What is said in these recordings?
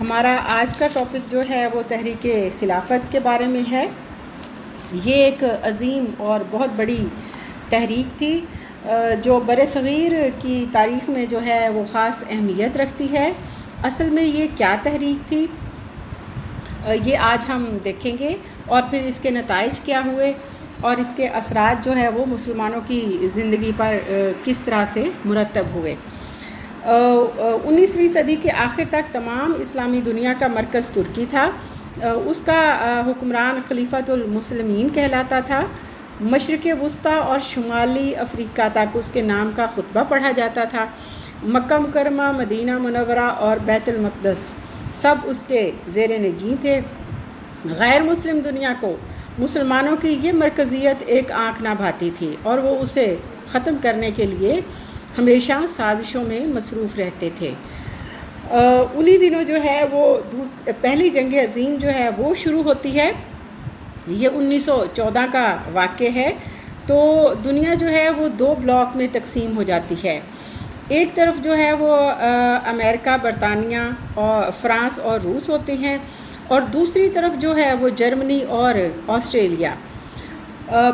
ہمارا آج کا ٹاپک جو ہے وہ تحریک خلافت کے بارے میں ہے۔ یہ ایک عظیم اور بہت بڑی تحریک تھی جو برصغیر کی تاریخ میں جو ہے وہ خاص اہمیت رکھتی ہے۔ اصل میں یہ کیا تحریک تھی یہ آج ہم دیکھیں گے، اور پھر اس کے نتائج کیا ہوئے اور اس کے اثرات جو ہے وہ مسلمانوں کی زندگی پر کس طرح سے مرتب ہوئے۔ 19ویں صدی کے آخر تک تمام اسلامی دنیا کا مرکز ترکی تھا۔ اس کا حکمران خلیفۃ المسلمین کہلاتا تھا۔ مشرق وسطیٰ اور شمالی افریقہ تک اس کے نام کا خطبہ پڑھا جاتا تھا۔ مکہ مکرمہ، مدینہ منورہ اور بیت المقدس سب اس کے زیر نگین تھے۔ غیر مسلم دنیا کو مسلمانوں کی یہ مرکزیت ایک آنکھ نہ بھاتی تھی، اور وہ اسے ختم کرنے کے لیے ہمیشہ سازشوں میں مصروف رہتے تھے۔ انہی دنوں جو ہے وہ پہلی جنگ عظیم جو ہے وہ شروع ہوتی ہے۔ یہ 1914 کا واقعہ ہے۔ تو دنیا جو ہے وہ دو بلاک میں تقسیم ہو جاتی ہے۔ ایک طرف جو ہے وہ امریکہ، برطانیہ اور فرانس اور روس ہوتے ہیں، اور دوسری طرف جو ہے وہ جرمنی اور آسٹریلیا۔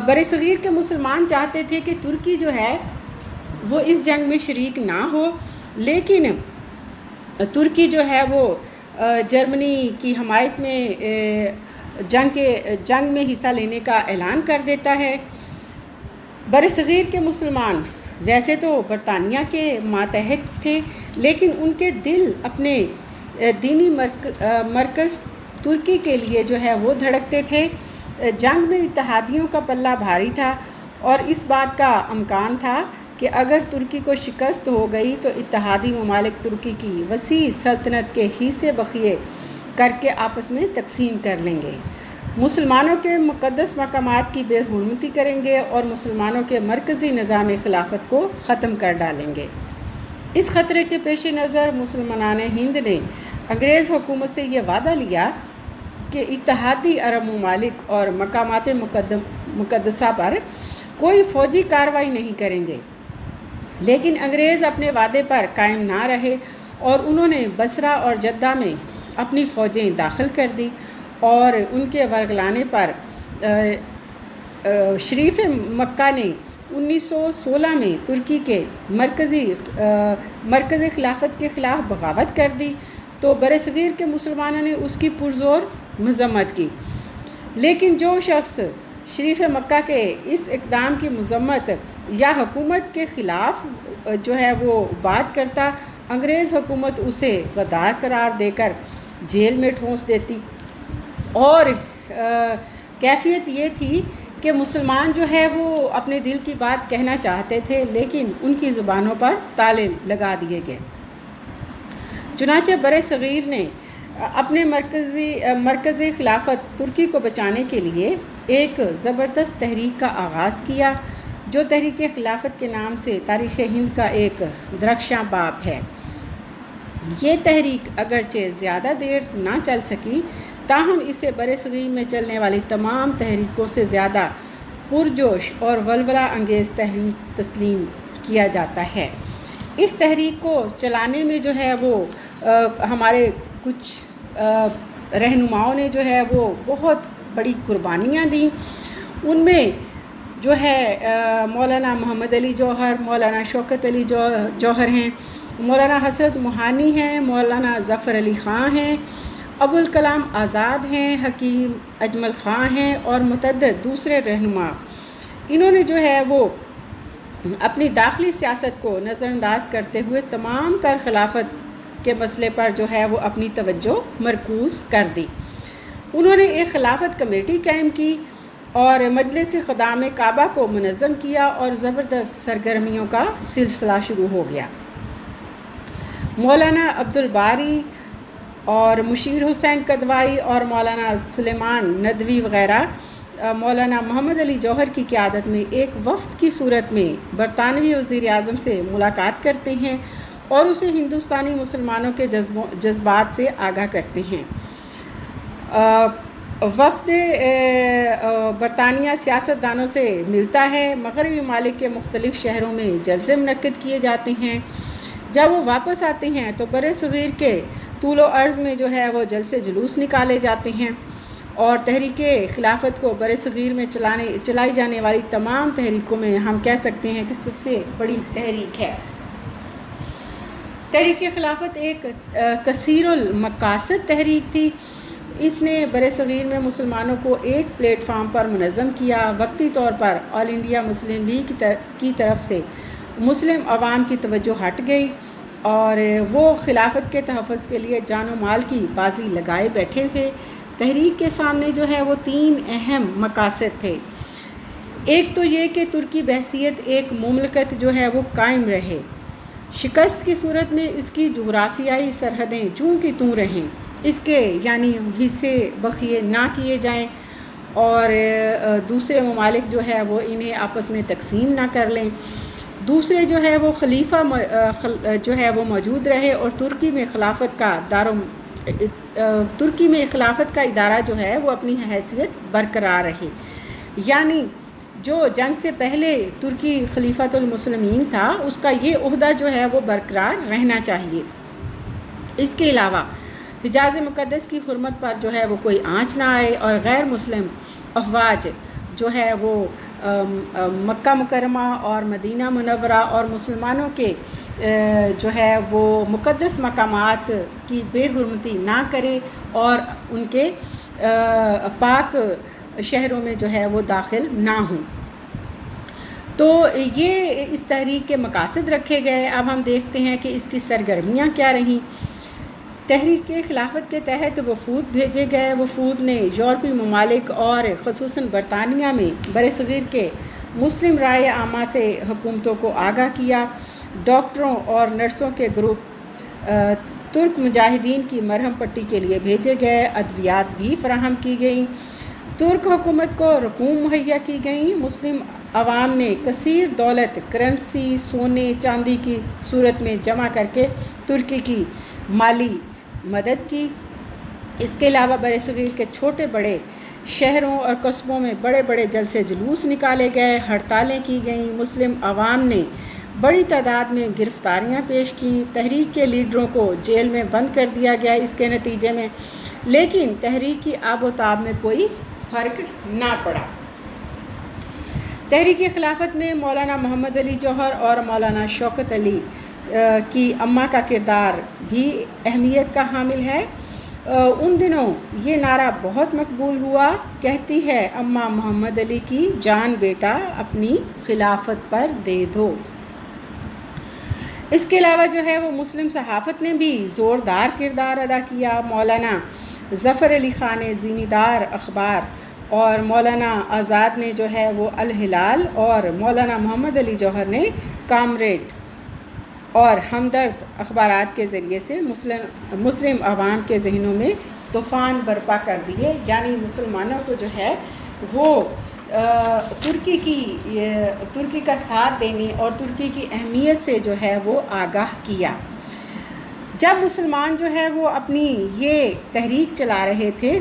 برصغیر کے مسلمان چاہتے تھے کہ ترکی جو ہے وہ اس جنگ میں شریک نہ ہو، لیکن ترکی جو ہے وہ جرمنی کی حمایت میں جنگ میں حصہ لینے کا اعلان کر دیتا ہے۔ برصغیر کے مسلمان ویسے تو برطانیہ کے ماتحت تھے، لیکن ان کے دل اپنے دینی مرکز ترکی کے لیے جو ہے وہ دھڑکتے تھے۔ جنگ میں اتحادیوں کا پلہ بھاری تھا، اور اس بات کا امکان تھا کہ اگر ترکی کو شکست ہو گئی تو اتحادی ممالک ترکی کی وسیع سلطنت کے حصے بخیے کر کے آپس میں تقسیم کر لیں گے، مسلمانوں کے مقدس مقامات کی بے حرمتی کریں گے، اور مسلمانوں کے مرکزی نظام خلافت کو ختم کر ڈالیں گے۔ اس خطرے کے پیش نظر مسلمانان ہند نے انگریز حکومت سے یہ وعدہ لیا کہ اتحادی عرب ممالک اور مقامات مقدسہ پر کوئی فوجی کارروائی نہیں کریں گے، لیکن انگریز اپنے وعدے پر قائم نہ رہے، اور انہوں نے بصرہ اور جدہ میں اپنی فوجیں داخل کر دی، اور ان کے ورگلانے پر شریف مکہ نے 1916 میں ترکی کے مرکزی خلافت کے خلاف بغاوت کر دی۔ تو برصغیر کے مسلمانوں نے اس کی پرزور مذمت کی، لیکن جو شخص شریف مکہ کے اس اقدام کی مذمت یا حکومت کے خلاف جو ہے وہ بات کرتا، انگریز حکومت اسے غدار قرار دے کر جیل میں ٹھونس دیتی۔ اور کیفیت یہ تھی کہ مسلمان جو ہے وہ اپنے دل کی بات کہنا چاہتے تھے، لیکن ان کی زبانوں پر تالے لگا دیے گئے۔ چنانچہ برصغیر نے اپنے مرکزی خلافت ترکی کو بچانے کے لیے ایک زبردست تحریک کا آغاز کیا، جو تحریک خلافت کے نام سے تاریخ ہند کا ایک درخشاں باب ہے۔ یہ تحریک اگرچہ زیادہ دیر نہ چل سکی، تاہم اسے برصغیر میں چلنے والی تمام تحریکوں سے زیادہ پرجوش اور ولولہ انگیز تحریک تسلیم کیا جاتا ہے۔ اس تحریک کو چلانے میں جو ہے وہ ہمارے کچھ رہنماؤں نے جو ہے وہ بہت بڑی قربانیاں دیں۔ ان میں جو ہے مولانا محمد علی جوہر، مولانا شوکت علی جوہر ہیں، مولانا حسرت موہانی ہیں، مولانا ظفر علی خاں ہیں، ابوالکلام آزاد ہیں، حکیم اجمل خاں ہیں، اور متعدد دوسرے رہنما۔ انہوں نے جو ہے وہ اپنی داخلی سیاست کو نظر انداز کرتے ہوئے تمام تر خلافت کے مسئلے پر جو ہے وہ اپنی توجہ مرکوز کر دی۔ انہوں نے ایک خلافت کمیٹی قائم کی اور مجلس خدام کعبہ کو منظم کیا، اور زبردست سرگرمیوں کا سلسلہ شروع ہو گیا۔ مولانا عبدالباری اور مشیر حسین قدوائی اور مولانا سلیمان ندوی وغیرہ مولانا محمد علی جوہر کی قیادت میں ایک وفد کی صورت میں برطانوی وزیر اعظم سے ملاقات کرتے ہیں، اور اسے ہندوستانی مسلمانوں کے جذبات سے آگاہ کرتے ہیں۔ وفد برطانیہ سیاست دانوں سے ملتا ہے، مغربی ممالک کے مختلف شہروں میں جلسے منعقد کیے جاتے ہیں۔ جب وہ واپس آتے ہیں تو برصغیر کے طول و عرض میں جو ہے وہ جلسے جلوس نکالے جاتے ہیں، اور تحریک خلافت کو بر صغیر میں چلائی جانے والی تمام تحریکوں میں ہم کہہ سکتے ہیں کہ سب سے بڑی تحریک ہے۔ تحریک خلافت ایک کثیر المقاصد تحریک تھی۔ اس نے بر صغیر میں مسلمانوں کو ایک پلیٹ فارم پر منظم کیا۔ وقتی طور پر آل انڈیا مسلم لیگ کی طرف سے مسلم عوام کی توجہ ہٹ گئی اور وہ خلافت کے تحفظ کے لیے جان و مال کی بازی لگائے بیٹھے تھے۔ تحریک کے سامنے جو ہے وہ 3 اہم مقاصد تھے۔ ایک تو یہ کہ ترکی بحیثیت ایک مملکت جو ہے وہ قائم رہے، شکست کی صورت میں اس کی جغرافیائی سرحدیں جوں کی توں رہیں، اس کے یعنی حصے بخیے نہ کیے جائیں، اور دوسرے ممالک جو ہے وہ انہیں آپس میں تقسیم نہ کر لیں۔ دوسرے جو ہے وہ خلیفہ جو ہے وہ موجود رہے، اور ترکی میں خلافت کا ادارہ جو ہے وہ اپنی حیثیت برقرار رہے، یعنی جو جنگ سے پہلے ترکی خلیفۃ المسلمین تھا اس کا یہ عہدہ جو ہے وہ برقرار رہنا چاہیے۔ اس کے علاوہ حجاز مقدس کی حرمت پر جو ہے وہ کوئی آنچ نہ آئے، اور غیر مسلم افواج جو ہے وہ مکہ مکرمہ اور مدینہ منورہ اور مسلمانوں کے جو ہے وہ مقدس مقامات کی بے حرمتی نہ کرے اور ان کے پاک شہروں میں جو ہے وہ داخل نہ ہوں۔ تو یہ اس تحریک کے مقاصد رکھے گئے۔ اب ہم دیکھتے ہیں کہ اس کی سرگرمیاں کیا رہیں۔ تحریک خلافت کے تحت وفود بھیجے گئے۔ وفود نے یورپی ممالک اور خصوصاً برطانیہ میں برصغیر کے مسلم رائے عامہ سے حکومتوں کو آگاہ کیا۔ ڈاکٹروں اور نرسوں کے گروپ ترک مجاہدین کی مرہم پٹی کے لیے بھیجے گئے۔ ادویات بھی فراہم کی گئیں۔ ترک حکومت کو رقوم مہیا کی گئیں۔ مسلم عوام نے کثیر دولت کرنسی سونے چاندی کی صورت میں جمع کر کے ترکی کی مالی مدد کی۔ اس کے علاوہ برصغیر کے چھوٹے بڑے شہروں اور قصبوں میں بڑے بڑے جلسے جلوس نکالے گئے، ہڑتالیں کی گئیں۔ مسلم عوام نے بڑی تعداد میں گرفتاریاں پیش کیں۔ تحریک کے لیڈروں کو جیل میں بند کر دیا گیا اس کے نتیجے میں، لیکن تحریک کی آب و تاب میں کوئی فرق نہ پڑا۔ تحریک خلافت میں مولانا محمد علی جوہر اور مولانا شوکت علی کی اماں کا کردار بھی اہمیت کا حامل ہے۔ ان دنوں یہ نعرہ بہت مقبول ہوا، کہتی ہے اماں محمد علی کی جان بیٹا اپنی خلافت پر دے دو۔ اس کے علاوہ جو ہے وہ مسلم صحافت نے بھی زوردار کردار ادا کیا۔ مولانا ظفر علی خان نے ذمہ اخبار اور مولانا آزاد نے جو ہے وہ الہلال اور مولانا محمد علی جوہر نے کامریڈ اور ہمدرد اخبارات کے ذریعے سے مسلم عوام کے ذہنوں میں طوفان برپا کر دیے، یعنی مسلمانوں کو جو ہے وہ ترکی کا ساتھ دینے اور ترکی کی اہمیت سے جو ہے وہ آگاہ کیا۔ جب مسلمان جو ہے وہ اپنی یہ تحریک چلا رہے تھے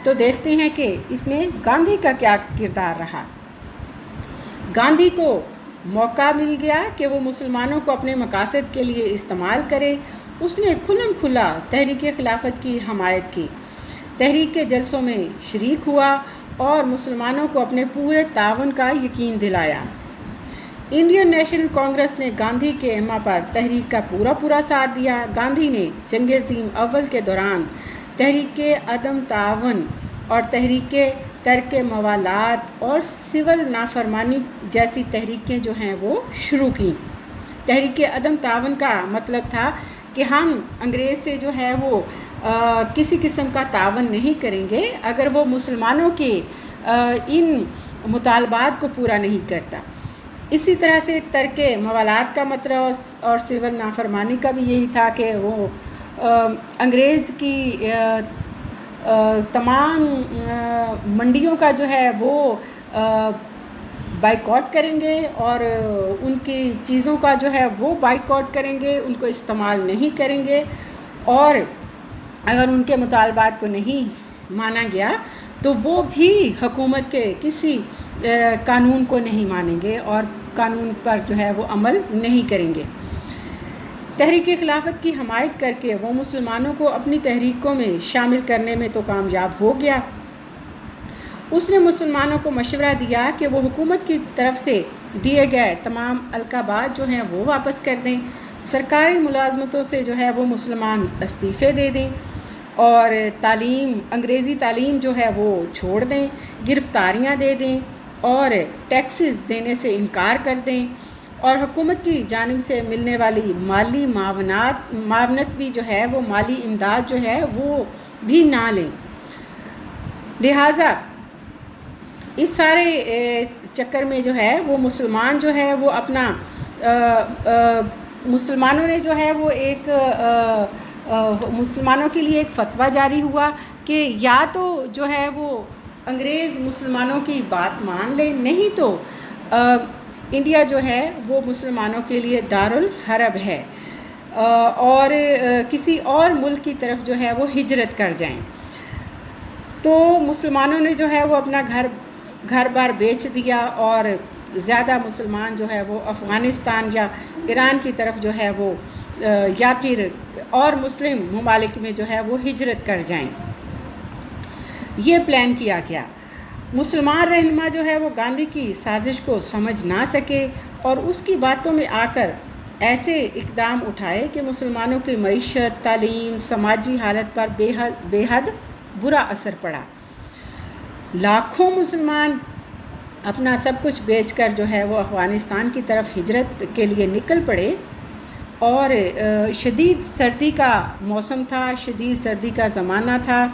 تو دیکھتے ہیں کہ اس میں گاندھی کا کیا کردار رہا۔ گاندھی کو موقع مل گیا کہ وہ مسلمانوں کو اپنے مقاصد کے لیے استعمال کرے۔ اس نے کھلم کھلا تحریک خلافت کی حمایت کی، تحریک کے جلسوں میں شریک ہوا اور مسلمانوں کو اپنے پورے تعاون کا یقین دلایا۔ انڈین نیشنل کانگریس نے گاندھی کے اما پر تحریک کا پورا ساتھ دیا۔ گاندھی نے جنگ عظیم اول کے دوران تحریک عدم تعاون اور تحریک ترک موالات اور سول نافرمانی جیسی تحریکیں جو ہیں وہ شروع کیں۔ تحریک عدم تعاون کا مطلب تھا کہ ہم انگریز سے جو ہے وہ کسی قسم کا تعاون نہیں کریں گے اگر وہ مسلمانوں کے ان مطالبات کو پورا نہیں کرتا۔ اسی طرح سے ترک موالات کا مطلب اور سول نافرمانی کا بھی یہی تھا کہ وہ انگریز کی تمام منڈیوں کا جو ہے وہ بائیکاٹ کریں گے اور ان کی چیزوں کا جو ہے وہ بائیکاٹ کریں گے، ان کو استعمال نہیں کریں گے، اور اگر ان کے مطالبات کو نہیں مانا گیا تو وہ بھی حکومت کے کسی قانون کو نہیں مانیں گے اور قانون پر جو ہے وہ عمل نہیں کریں گے۔ تحریک خلافت کی حمایت کر کے وہ مسلمانوں کو اپنی تحریکوں میں شامل کرنے میں تو کامیاب ہو گیا۔ اس نے مسلمانوں کو مشورہ دیا کہ وہ حکومت کی طرف سے دیے گئے تمام القابات جو ہیں وہ واپس کر دیں، سرکاری ملازمتوں سے جو ہے وہ مسلمان استعفے دے دیں، اور انگریزی تعلیم جو ہے وہ چھوڑ دیں، گرفتاریاں دے دیں اور ٹیکسز دینے سے انکار کر دیں، اور حکومت کی جانب سے ملنے والی مالی معاونت بھی جو ہے وہ مالی امداد جو ہے وہ بھی نہ لیں۔ لہٰذا اس سارے چکر میں جو ہے وہ مسلمان جو ہے وہ اپنا مسلمانوں نے جو ہے وہ ایک مسلمانوں کے لیے ایک فتویٰ جاری ہوا کہ یا تو جو ہے وہ انگریز مسلمانوں کی بات مان لیں، نہیں تو انڈیا جو ہے وہ مسلمانوں کے لیے دارالحرب ہے اور کسی اور ملک کی طرف جو ہے وہ ہجرت کر جائیں۔ تو مسلمانوں نے جو ہے وہ اپنا گھر بار بیچ دیا اور زیادہ مسلمان جو ہے وہ افغانستان یا ایران کی طرف جو ہے وہ یا پھر اور مسلم ممالک میں جو ہے وہ ہجرت کر جائیں۔ یہ پلان کیا گیا۔ مسلمان رہنما جو ہے وہ گاندھی کی سازش کو سمجھ نہ سکے اور اس کی باتوں میں آ کر ایسے اقدام اٹھائے کہ مسلمانوں کی معیشت، تعلیم، سماجی حالت پر بے حد برا اثر پڑا۔ لاکھوں مسلمان اپنا سب کچھ بیچ کر جو ہے وہ افغانستان کی طرف ہجرت کے لیے نکل پڑے، اور شدید سردی کا موسم تھا، شدید سردی کا زمانہ تھا،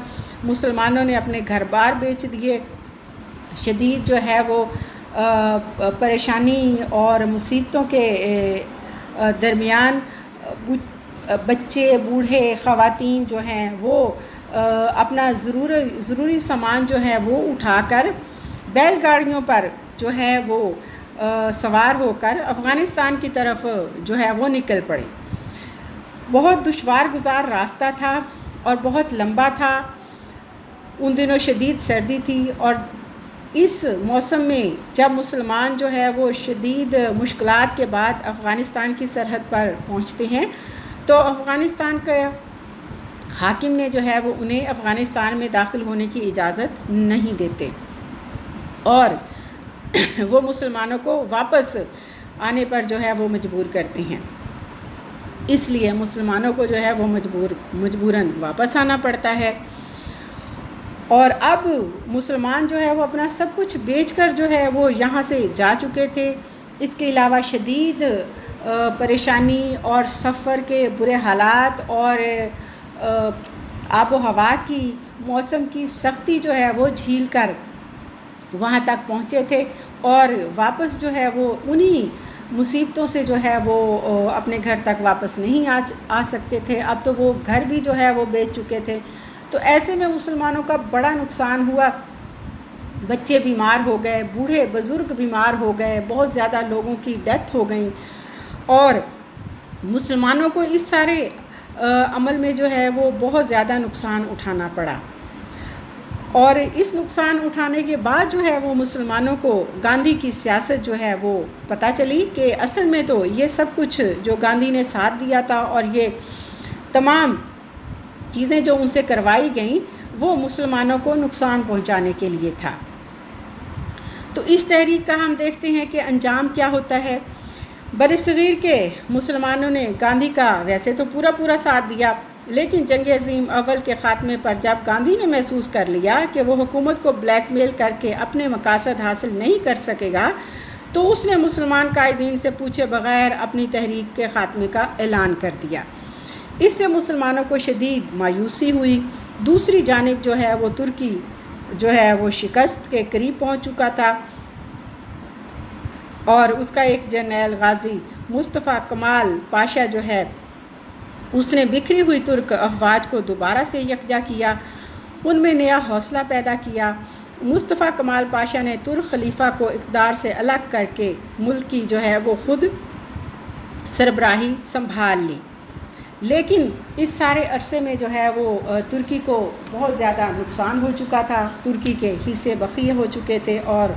مسلمانوں نے اپنے گھر بار بیچ دیے، شدید جو ہے وہ پریشانی اور مصیبتوں کے درمیان بچے، بوڑھے، خواتین جو ہیں وہ اپنا ضروری سامان جو ہے وہ اٹھا کر بیل گاڑیوں پر جو ہے وہ سوار ہو کر افغانستان کی طرف جو ہے وہ نکل پڑے۔ بہت دشوار گزار راستہ تھا اور بہت لمبا تھا۔ ان دنوں شدید سردی تھی، اور اس موسم میں جب مسلمان جو ہے وہ شدید مشکلات کے بعد افغانستان کی سرحد پر پہنچتے ہیں تو افغانستان کے حاکم نے جو ہے وہ انہیں افغانستان میں داخل ہونے کی اجازت نہیں دیتے، اور وہ مسلمانوں کو واپس آنے پر جو ہے وہ مجبور کرتے ہیں۔ اس لیے مسلمانوں کو جو ہے وہ مجبوراً واپس آنا پڑتا ہے۔ اور اب مسلمان جو ہے وہ اپنا سب کچھ بیچ کر جو ہے وہ یہاں سے جا چکے تھے۔ اس کے علاوہ شدید پریشانی اور سفر کے برے حالات اور آب و ہوا کی موسم کی سختی جو ہے وہ جھیل کر وہاں تک پہنچے تھے، اور واپس جو ہے وہ انہی مصیبتوں سے جو ہے وہ اپنے گھر تک واپس نہیں آ سکتے تھے۔ اب تو وہ گھر بھی جو ہے وہ بیچ چکے تھے۔ تو ایسے میں مسلمانوں کا بڑا نقصان ہوا، بچے بیمار ہو گئے، بوڑھے بزرگ بیمار ہو گئے، بہت زیادہ لوگوں کی ڈیتھ ہو گئی، اور مسلمانوں کو اس سارے عمل میں جو ہے وہ بہت زیادہ نقصان اٹھانا پڑا۔ اور اس نقصان اٹھانے کے بعد جو ہے وہ مسلمانوں کو گاندھی کی سیاست جو ہے وہ پتہ چلی کہ اصل میں تو یہ سب کچھ جو گاندھی نے ساتھ دیا تھا اور یہ تمام چیزیں جو ان سے کروائی گئیں وہ مسلمانوں کو نقصان پہنچانے کے لیے تھا۔ تو اس تحریک کا ہم دیکھتے ہیں کہ انجام کیا ہوتا ہے۔ برصغیر کے مسلمانوں نے گاندھی کا ویسے تو پورا ساتھ دیا، لیکن جنگ عظیم اول کے خاتمے پر جب گاندھی نے محسوس کر لیا کہ وہ حکومت کو بلیک میل کر کے اپنے مقاصد حاصل نہیں کر سکے گا، تو اس نے مسلمان قائدین سے پوچھے بغیر اپنی تحریک کے خاتمے کا اعلان کر دیا۔ اس سے مسلمانوں کو شدید مایوسی ہوئی۔ دوسری جانب جو ہے وہ ترکی جو ہے وہ شکست کے قریب پہنچ چکا تھا، اور اس کا ایک جرنیل غازی مصطفیٰ کمال پاشا جو ہے اس نے بکھری ہوئی ترک افواج کو دوبارہ سے یکجا کیا، ان میں نیا حوصلہ پیدا کیا۔ مصطفیٰ کمال پاشا نے ترک خلیفہ کو اقتدار سے الگ کر کے ملک کی جو ہے وہ خود سربراہی سنبھال لی، لیکن اس سارے عرصے میں جو ہے وہ ترکی کو بہت زیادہ نقصان ہو چکا تھا، ترکی کے حصے بخیے ہو چکے تھے، اور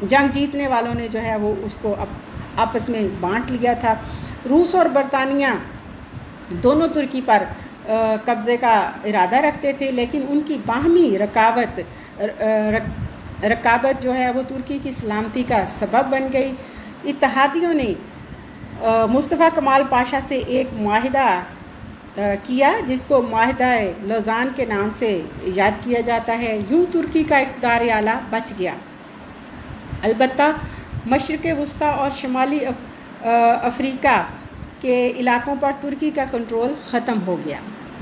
جنگ جیتنے والوں نے جو ہے وہ اس کو آپس میں بانٹ لیا تھا۔ روس اور برطانیہ دونوں ترکی پر قبضے کا ارادہ رکھتے تھے، لیکن ان کی باہمی رکابت جو ہے وہ ترکی کی سلامتی کا سبب بن گئی۔ اتحادیوں نے مصطفیٰ کمال پاشا سے ایک معاہدہ کیا جس کو معاہدہ لوزان کے نام سے یاد کیا جاتا ہے۔ یوں ترکی کا اقتدار اعلیٰ بچ گیا، البتہ مشرق وسطیٰ اور شمالی افریقہ کے علاقوں پر ترکی کا کنٹرول ختم ہو گیا۔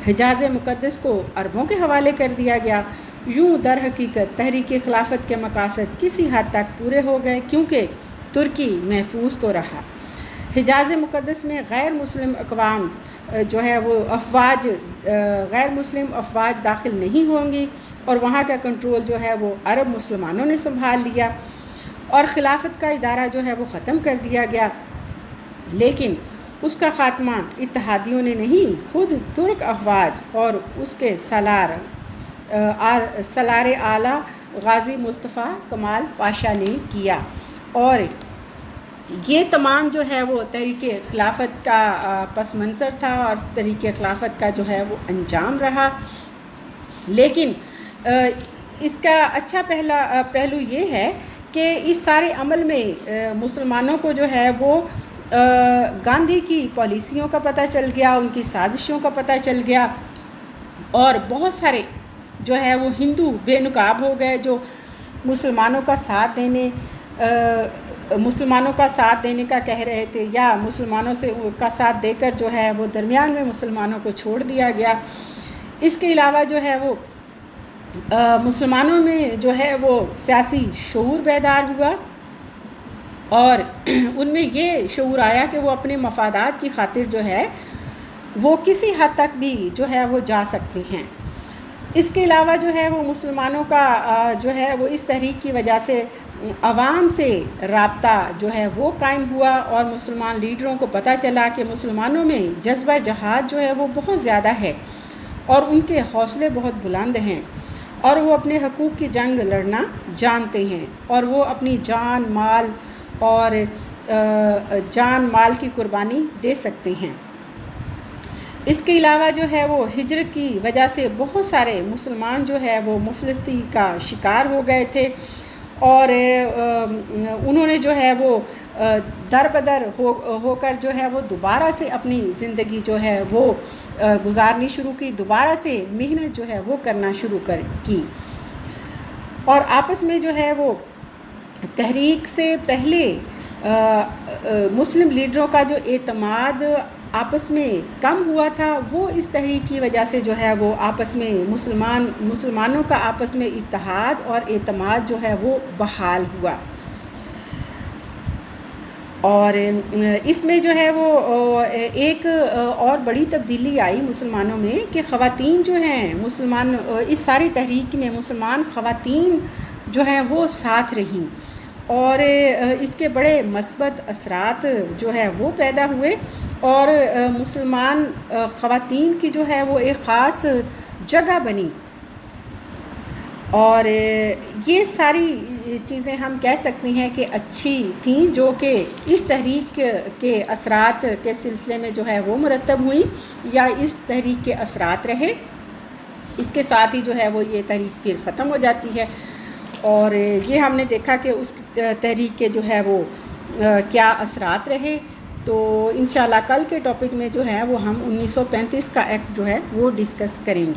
حجاز مقدس کو عربوں کے حوالے کر دیا گیا۔ یوں در حقیقت تحریک خلافت کے مقاصد کسی حد تک پورے ہو گئے، کیونکہ ترکی محفوظ تو رہا۔ حجاز مقدس میں غیر مسلم اقوام جو ہے وہ غیر مسلم افواج داخل نہیں ہوں گی، اور وہاں کا کنٹرول جو ہے وہ عرب مسلمانوں نے سنبھال لیا، اور خلافت کا ادارہ جو ہے وہ ختم کر دیا گیا۔ لیکن اس کا خاتمہ اتحادیوں نے نہیں، خود ترک افواج اور اس کے سالار اعلیٰ غازی مصطفیٰ کمال پاشا نے کیا، اور یہ تمام جو ہے وہ تحریک خلافت کا پس منظر تھا اور تحریک خلافت کا جو ہے وہ انجام رہا۔ لیکن اس کا اچھا پہلو یہ ہے کہ اس سارے عمل میں مسلمانوں کو جو ہے وہ گاندھی کی پالیسیوں کا پتہ چل گیا، ان کی سازشوں کا پتہ چل گیا، اور بہت سارے جو ہے وہ ہندو بے نقاب ہو گئے جو مسلمانوں کا ساتھ دینے کا کہہ رہے تھے، یا مسلمانوں کا ساتھ دے کر جو ہے وہ درمیان میں مسلمانوں کو چھوڑ دیا گیا۔ اس کے علاوہ جو ہے وہ مسلمانوں میں جو ہے وہ سیاسی شعور بیدار ہوا، اور ان میں یہ شعور آیا کہ وہ اپنے مفادات کی خاطر جو ہے وہ کسی حد تک بھی جو ہے وہ جا سکتے ہیں۔ اس کے علاوہ جو ہے وہ مسلمانوں کا جو ہے وہ اس تحریک کی وجہ سے عوام سے رابطہ جو ہے وہ قائم ہوا، اور مسلمان لیڈروں کو پتہ چلا کہ مسلمانوں میں جذبہ جہاد جو ہے وہ بہت زیادہ ہے، اور ان کے حوصلے بہت بلند ہیں، اور وہ اپنے حقوق کی جنگ لڑنا جانتے ہیں، اور وہ اپنی جان مال کی قربانی دے سکتے ہیں۔ اس کے علاوہ جو ہے وہ ہجرت کی وجہ سے بہت سارے مسلمان جو ہے وہ مفلسی کا شکار ہو گئے تھے، اور انہوں نے جو ہے وہ در بدر ہو کر جو ہے وہ دوبارہ سے اپنی زندگی جو ہے وہ گزارنی شروع کی، دوبارہ سے محنت جو ہے وہ کرنا شروع کی، اور آپس میں جو ہے وہ تحریک سے پہلے مسلم لیڈروں کا جو اعتماد آپس میں کم ہوا تھا، وہ اس تحریک کی وجہ سے جو ہے وہ آپس میں مسلمانوں کا آپس میں اتحاد اور اعتماد جو ہے وہ بحال ہوا۔ اور اس میں جو ہے وہ ایک اور بڑی تبدیلی آئی مسلمانوں میں کہ خواتین جو ہیں اس ساری تحریک میں مسلمان خواتین جو ہیں وہ ساتھ رہیں، اور اس کے بڑے مثبت اثرات جو ہے وہ پیدا ہوئے، اور مسلمان خواتین کی جو ہے وہ ایک خاص جگہ بنی، اور یہ ساری چیزیں ہم کہہ سکتے ہیں کہ اچھی تھیں، جو کہ اس تحریک کے اثرات کے سلسلے میں جو ہے وہ مرتب ہوئیں، یا اس تحریک کے اثرات رہے۔ اس کے ساتھ ہی جو ہے وہ یہ تحریک پھر ختم ہو جاتی ہے، اور یہ ہم نے دیکھا کہ اس تحریک کے جو ہے وہ کیا اثرات رہے۔ تو انشاءاللہ کل کے ٹاپک میں جو ہے وہ ہم 1935 کا ایکٹ جو ہے وہ ڈسکس کریں گے۔